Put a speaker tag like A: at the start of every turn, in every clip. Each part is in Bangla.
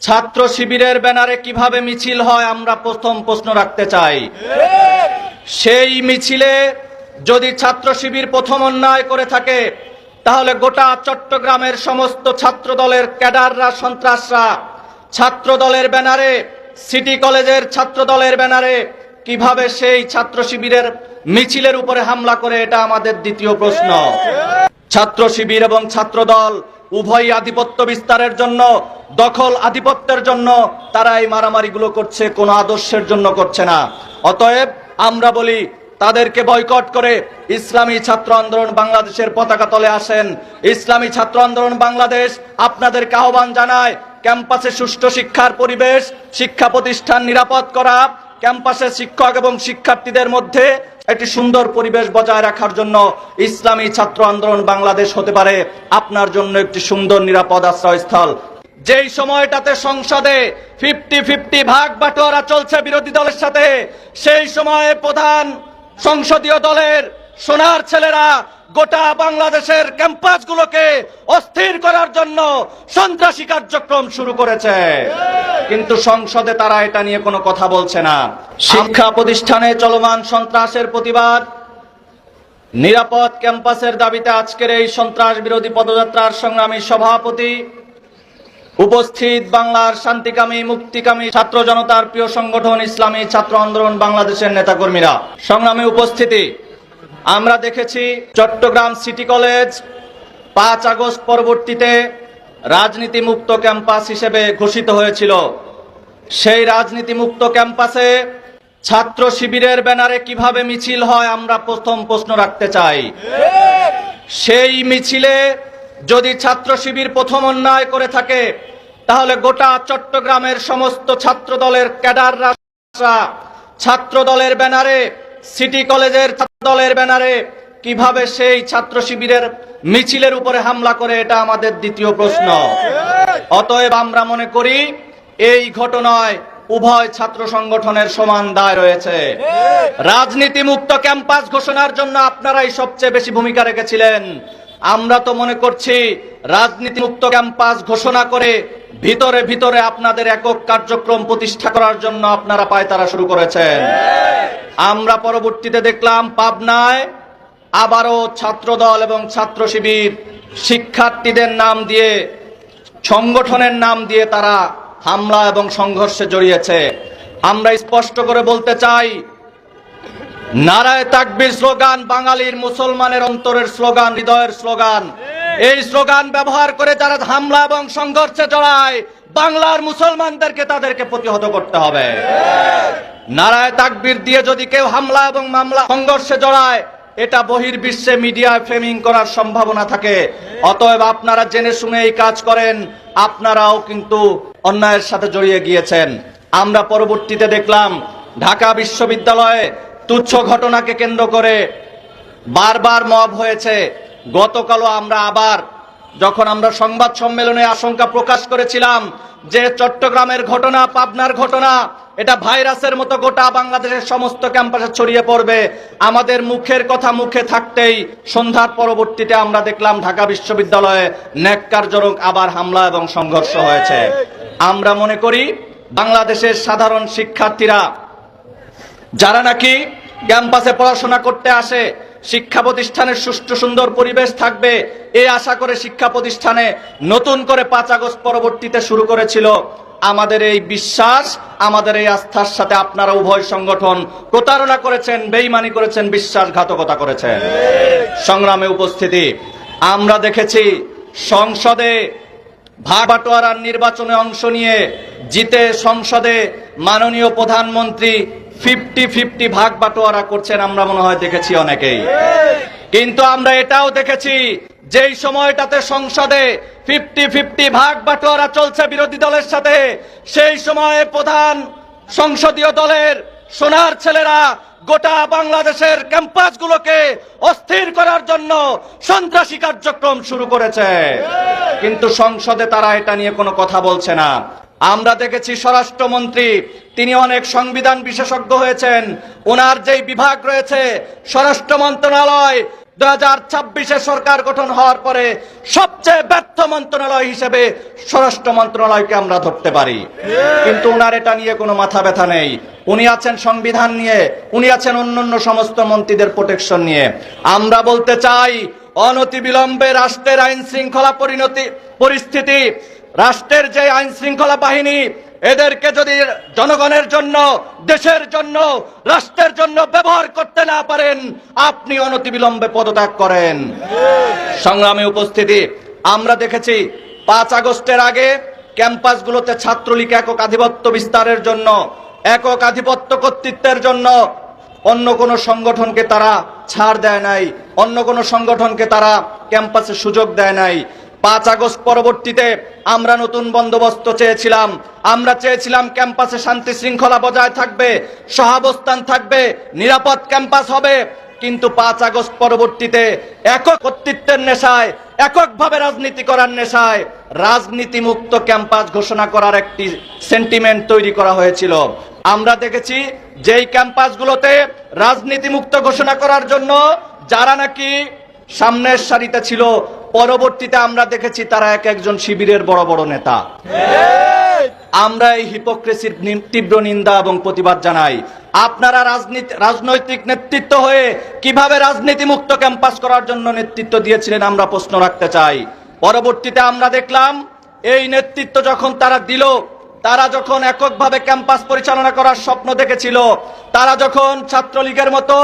A: ছাত্র শিবিরের ব্যানারে কিভাবে মিছিল হয় আমরা প্রথম প্রশ্ন রাখতে চাই। সেই মিছিলে যদি ছাত্র শিবির প্রথম অন্যায় করে থাকে তাহলে গোটা চট্টগ্রামের সমস্ত ছাত্র দলের ক্যাডাররা, সন্ত্রাসরা ছাত্র দলের ব্যানারে, সিটি কলেজের ছাত্র দলের ব্যানারে কিভাবে সেই ছাত্র শিবিরের মিছিলের উপরে হামলা করে, এটা আমাদের দ্বিতীয় প্রশ্ন। ছাত্র শিবির এবং ছাত্র দল উভয় আধিপত্য বিস্তারের জন্য, দখল আধিপত্যের জন্য তারা এই মারামারিগুলো করছে, কোনো আদর্শের জন্য করছে না। অতএব আমরা বলি তাদেরকে বয়কট করে ইসলামী ছাত্র আন্দোলন বাংলাদেশের পতাকা তলে আসেন। ইসলামী ছাত্র আন্দোলন বাংলাদেশ আপনাদেরকে আহ্বান জানায়, ক্যাম্পাসে সুষ্ঠু শিক্ষার পরিবেশ, শিক্ষা প্রতিষ্ঠান নিরাপদ করা, ক্যাম্পাসে শিক্ষক এবং শিক্ষার্থীদের মধ্যে একটি সুন্দর পরিবেশ বজায় রাখার জন্য ইসলামী ছাত্র আন্দোলন বাংলাদেশ হতে পারে আপনার জন্য একটি সুন্দর নিরাপদ আশ্রয়স্থল। যেই সময়টাতে সংসদে 50-50 ভাগ বাটোয়ারা চলছে বিরোধী দলের সাথে, সেই সময়ে প্রধান সংসদীয় দলের সোনার ছেলেরা গোটা বাংলাদেশের ক্যাম্পাসগুলোকে অস্থির করার জন্য সন্ত্রাসী কার্যক্রম শুরু করেছে, কিন্তু সংসদে তারা এটা নিয়ে কোনো কথা বলছে না। শিক্ষা প্রতিষ্ঠানে চলমান সন্ত্রাসের প্রতিবাদ, নিরাপদ ক্যাম্পাসের দাবিতে আজকের এই সন্ত্রাস বিরোধী পদযাত্রার সংগ্রামী সভাপতি, উপস্থিত বাংলার শান্তিকামী মুক্তিকামী ছাত্র জনতার প্রিয় সংগঠন ইসলামী ছাত্র আন্দোলন বাংলাদেশের নেতাকর্মীরা, সংগ্রামী উপস্থিতি, আমরা দেখেছি চট্টগ্রাম সিটি কলেজ 5 আগস্ট পরবর্তীতে রাজনীতি মুক্ত ক্যাম্পাস হিসেবে ঘোষিত হয়েছিল। সেই রাজনীতি মুক্ত ক্যাম্পাসে ছাত্র শিবিরের ব্যানারে কিভাবে মিছিল হয় আমরা প্রথম প্রশ্ন রাখতে চাই। সেই মিছিলে যদি ছাত্র শিবির প্রথম অন্যায় করে থাকে তাহলে গোটা চট্টগ্রামের সমস্ত ছাত্র দলের ক্যাডাররা ছাত্র দলের ব্যানারে, সিটি কলেজের ছাত্র দলের ব্যানারে কিভাবে সেই ছাত্র শিবিরের মিছিলের উপরে হামলা করে, এটা আমাদের দ্বিতীয় প্রশ্ন। অতএব আমরা মনে করি এই ঘটনায় উভয় ছাত্র সংগঠনের সমান দায় রয়েছে। রাজনীতি মুক্ত ক্যাম্পাস ঘোষণার জন্য আপনারাই সবচেয়ে বেশি ভূমিকা রেখেছিলেন। আমরা তো মনে করছি রাজনীতি মুক্ত ক্যাম্পাস ঘোষণা করে ভিতরে ভিতরে আপনাদের একক কার্যক্রম প্রতিষ্ঠা করার জন্য আপনারা পায়তারা শুরু করেছেন। আমরা পরবর্তীতে দেখলাম পাবনায় আবারও ছাত্রদল এবং ছাত্র শিবির শিক্ষার্থীদের নাম দিয়ে, সংগঠনের নাম দিয়ে তারা হামলা এবং সংঘর্ষে জড়িয়েছে। আমরা স্পষ্ট করে বলতে চাই, নারায়ে তাকবীর স্লোগান বাঙালির মুসলমানের অন্তরের স্লোগান, হৃদয়ের স্লোগান। এই স্লোগান ব্যবহার করে যারা হামলা এবং সংঘর্ষে জড়ায়, বাংলার মুসলমানদেরকে তাদেরকে প্রতিহত করতে হবে। নারায়ে তাকবীর দিয়ে যদি কেউ হামলা এবং মামলা সংঘর্ষে জড়ায়, এটা বহির্বিশ্বে মিডিয়ায় ফ্রেমিং করার সম্ভাবনা থাকে। অতএব আপনারা জেনে শুনে এই কাজ করেন, আপনারাও কিন্তু অন্যায়ের সাথে জড়িয়ে গিয়েছেন। আমরা পরবর্তীতে দেখলাম ঢাকা বিশ্ববিদ্যালয়ে তুচ্ছ ঘটনাকে কেন্দ্র করে বারবার মব হয়েছে। গতকালও আমরা আবার যখন আমরা সংবাদ সম্মেলনে আশঙ্কা প্রকাশ করেছিলাম যে চট্টগ্রামের ঘটনা, পাবনার ঘটনা, এটা ভাইরাসের মতো গোটা বাংলাদেশের সমস্ত ক্যাম্পাসে ছড়িয়ে পড়বে, আমাদের মুখের কথা মুখে থাকতেই সন্ধ্যার পরবর্তীতে আমরা দেখলাম ঢাকা বিশ্ববিদ্যালয়ে ন্যাক্কারজনক আবার হামলা এবং সংঘর্ষ হয়েছে। আমরা মনে করি বাংলাদেশের সাধারণ শিক্ষার্থীরা যারা নাকি ক্যাম্পাসে পড়াশোনা করতে আসে, শিক্ষা প্রতিষ্ঠানের সুষ্ঠু সুন্দর পরিবেশ থাকবে এই আশা করে শিক্ষা প্রতিষ্ঠানে নতুন করে 5 আগস্ট পরবর্তীতে শুরু করেছিল। আমাদের এই বিশ্বাস, আমাদের এই আস্থার সাথে আপনারা উভয় সংগঠন প্রতারণা করেছেন, বেঈমানি করেছেন, বিশ্বাসঘাতকতা করেছেন। সংগ্রামে উপস্থিতি, আমরা দেখেছি সংসদে ভাগ বাটোয়ারার নির্বাচনে অংশ নিয়ে জিতে সংসদে মাননীয় প্রধানমন্ত্রী 50-50 ভাগ বাটোয়ারা করছেন, আমরা মনে হয় দেখেছি অনেকেই। কিন্তু আমরা এটাও দেখেছি যেই সময়টাতে সংসদে 50-50 ভাগ বাটোয়ারা চলছে বিরোধী দলের সাথে, সেই সময়ে প্রধান সংসদীয় দলের সোনার ছেলেরা গোটা বাংলাদেশের ক্যাম্পাসগুলোকে অস্থির করার জন্য সন্ত্রাসী কার্যক্রম শুরু করেছে, কিন্তু সংসদে তারা এটা নিয়ে কোনো কথা বলছে না। আমরা দেখেছি স্বরাষ্ট্রমন্ত্রী, তিনি অনেক সংবিধান বিশেষজ্ঞ হয়েছেন, ওনার যেই বিভাগ রয়েছে স্বরাষ্ট্র মন্ত্রণালয়, 2026-এ সরকার গঠন হওয়ার পরে সবচেয়ে ব্যর্থ মন্ত্রণালয় হিসেবে স্বরাষ্ট্র মন্ত্রণালয়কে আমরা ধরতে পারি। কিন্তু উনার এটা নিয়ে কোনো মাথা ব্যথা নেই। উনি আছেন সংবিধান নিয়ে, উনি আছেন অন্যান্য সমস্ত মন্ত্রীদের প্রোটেকশন নিয়ে। আমরা বলতে চাই, অনতিবিলম্বে রাষ্ট্রের আইন শৃঙ্খলা পরিস্থিতি, রাষ্ট্রের যে আইন শৃঙ্খলা বাহিনী, এদেরকে যদি জনগণের জন্য, দেশের জন্য, রাষ্ট্রের জন্য ব্যবহার করতে না পারেন, আপনি অনতিবিলম্বে পদত্যাগ করেন। সংগ্রামী উপস্থিতি, আমরা দেখেছি 5 আগস্টের আগে ক্যাম্পাসগুলোতে ছাত্রলীগ একক আধিপত্য বিস্তারের জন্য, একক আধিপত্য কর্তৃত্বের জন্য অন্য কোনো সংগঠনকে তারা ছাড় দেয় নাই, অন্য কোনো সংগঠনকে তারা ক্যাম্পাসে সুযোগ দেয় নাই। 5 আগস্ট পরবর্তীতে আমরা নতুন বন্দোবস্ত চেয়েছিলাম। আমরা চেয়েছিলাম ক্যাম্পাসে শান্তি শৃঙ্খলা বজায় থাকবে, সহাবস্থান থাকবে, নিরাপদ ক্যাম্পাস হবে। কিন্তু 5 আগস্ট পরবর্তীতে একক কর্তৃত্বের নেশায়, এককভাবে রাজনীতি করার নেশায় রাজনীতি মুক্ত ক্যাম্পাস ঘোষণা করার একটি সেন্টিমেন্ট তৈরি করা হয়েছিল। আমরা দেখেছি যেই ক্যাম্পাসগুলোতে রাজনীতি মুক্ত ঘোষণা করার জন্য যারা নাকি সামনের সারিতে ছিল, পরবর্তীতে আমরা দেখেছি তারা একজন শিবিরের বড় বড় নেতা। আমরা এই হিপোক্রেসির তীব্র নিন্দা এবং প্রতিবাদ জানাই। আপনারা রাজনৈতিক নেতৃত্ব হয়ে কিভাবে রাজনীতি মুক্ত ক্যাম্পাস করার জন্য নেতৃত্ব দিয়েছিলেন আমরা প্রশ্ন রাখতে চাই। পরবর্তীতে আমরা দেখলাম এই নেতৃত্ব যখন তারা দিল, তারা যখন এককভাবে ক্যাম্পাস পরিচালনা করার স্বপ্ন দেখেছিল, তারা যখন ছাত্রলীগের মতো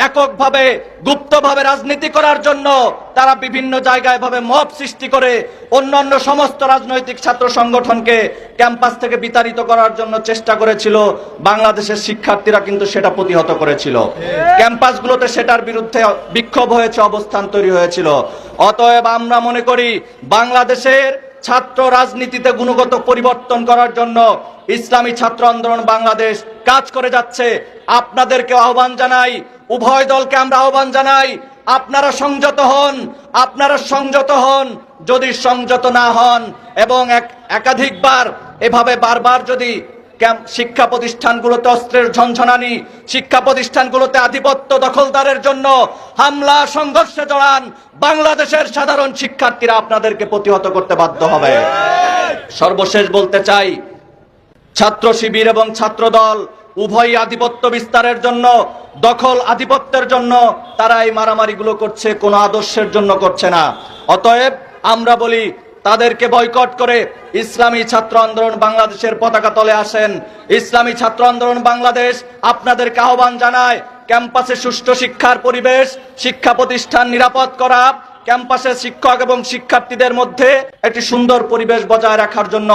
A: এককভাবে গুপ্তভাবে রাজনীতি করার জন্য তারা বিভিন্ন জায়গায় ভাবে মব সৃষ্টি করে অন্যান্য সমস্ত রাজনৈতিক ছাত্র সংগঠনকে ক্যাম্পাস থেকে বিতাড়িত করার জন্য চেষ্টা করেছিল, বাংলাদেশের শিক্ষার্থীরা কিন্তু সেটা প্রতিহত করেছিল। ক্যাম্পাসগুলোতে সেটার বিরুদ্ধে বিক্ষোভ হয়েছে, অবস্থান তৈরি হয়েছিল। অতএব আমরা মনে করি বাংলাদেশের ছাত্র রাজনীতিতে গুণগত পরিবর্তন করার জন্য ইসলামী ছাত্র আন্দোলন বাংলাদেশ কাজ করে যাচ্ছে। আপনাদেরকে আহ্বান জানাই, উভয় দলকে আমরা আহ্বান জানাই, আপনারা সংযত হন, আপনারা সংযত হন। যদি সংযত না হন এবং একাধিকবার এভাবে বারবার যদি শিক্ষা প্রতিষ্ঠানগুলোতে অস্ত্রের ঝনঝনানি, শিক্ষা প্রতিষ্ঠানগুলোতে আধিপত্য দখলদারের জন্য হামলা সংঘর্ষে জড়ান, বাংলাদেশের সাধারণ শিক্ষার্থীরা আপনাদেরকে প্রতিহত করতে বাধ্য হবে। সর্বশেষ বলতে চাই, ছাত্র শিবির এবং ছাত্র দল উভয় আধিপত্য বিস্তারের জন্য, দখল আধিপত্যের জন্য তারা এই মারামারিগুলো করছে, কোনো আদর্শের জন্য করছে না। অতএব আমরা বলি, তাদেরকে বয়কট করে ইসলামী ছাত্র আন্দোলন বাংলাদেশের পতাকা তলে আসেন। ইসলামী ছাত্র আন্দোলন বাংলাদেশ আপনাদেরকে আহ্বান জানায়, ক্যাম্পাসে সুষ্ঠু শিক্ষার পরিবেশ, শিক্ষা প্রতিষ্ঠান নিরাপদ করা, ক্যাম্পাসে শিক্ষক এবং শিক্ষার্থীদের মধ্যে একটি সুন্দর পরিবেশ বজায় রাখার জন্য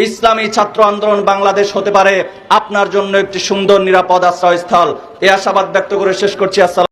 A: ইসলামী ছাত্র আন্দোলন বাংলাদেশ হতে পারে আপনার জন্য একটি সুন্দর নিরাপদ আশ্রয়স্থল। এই আশাবাদ ব্যক্ত করে শেষ করছি। আসসালাম।